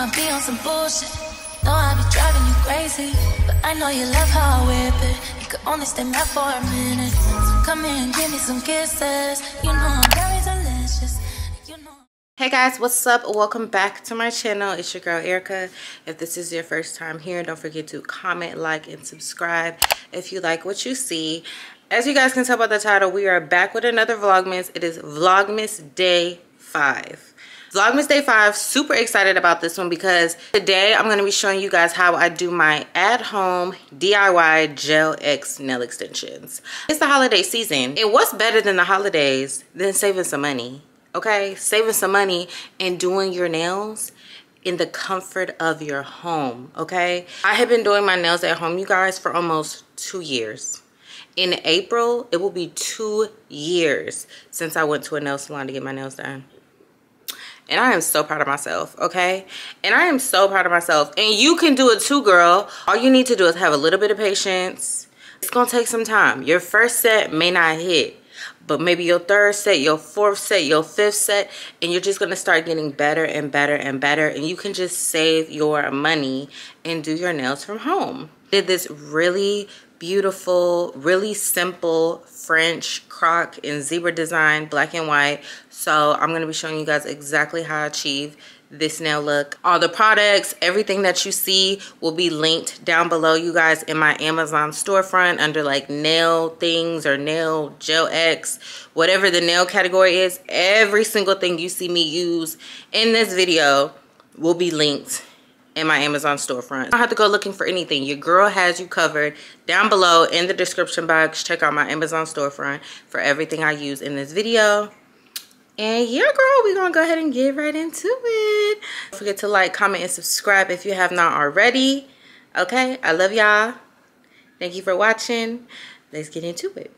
I be on some bullshit. Know I be driving you crazy, but I know you love how I whip it. You could only stay mad for a minute, so come here and give me some kisses. You know I'm very delicious. You know. Hey guys, what's up? Welcome back to my channel. It's your girl Erica. If this is your first time here, don't forget to comment, like, and subscribe if you like what you see. As you guys can tell by the title, we are back with another Vlogmas. It is Vlogmas Day 5. Vlogmas Day 5, super excited about this one because today I'm going to be showing you guys how I do my at-home DIY Gel X nail extensions. It's the holiday season, and what's better than the holidays than saving some money, okay? Saving some money and doing your nails in the comfort of your home, okay? I have been doing my nails at home, you guys, for almost 2 years. In April, it will be 2 years since I went to a nail salon to get my nails done. And I am so proud of myself, okay? And I am so proud of myself. And you can do it too, girl. All you need to do is have a little bit of patience. It's gonna take some time. Your first set may not hit, but maybe your third set, your fourth set, your fifth set, and you're just gonna start getting better and better and better, and you can just save your money and do your nails from home. Did this really beautiful, really simple French croc in zebra design, black and white. So I'm going to be showing you guys exactly how I achieve this nail look. All the products, everything that you see will be linked down below, you guys, in my Amazon storefront under like nail things or nail Gel X, whatever the nail category is. Every single thing you see me use in this video will be linked in my Amazon storefront. I don't have to go looking for anything. Your girl has you covered. Down below in the description box, check out my Amazon storefront for everything I use in this video. And yeah, girl, we're gonna go ahead and get right into it. Don't forget to like, comment, and subscribe if you have not already. Okay, I love y'all. Thank you for watching. Let's get into it.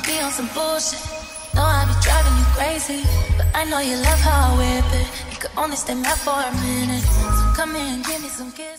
be on some bullshit. No, I be driving you crazy, but I know you love how I whip it. You could only stay mad for a minute, so come here and give me some kisses.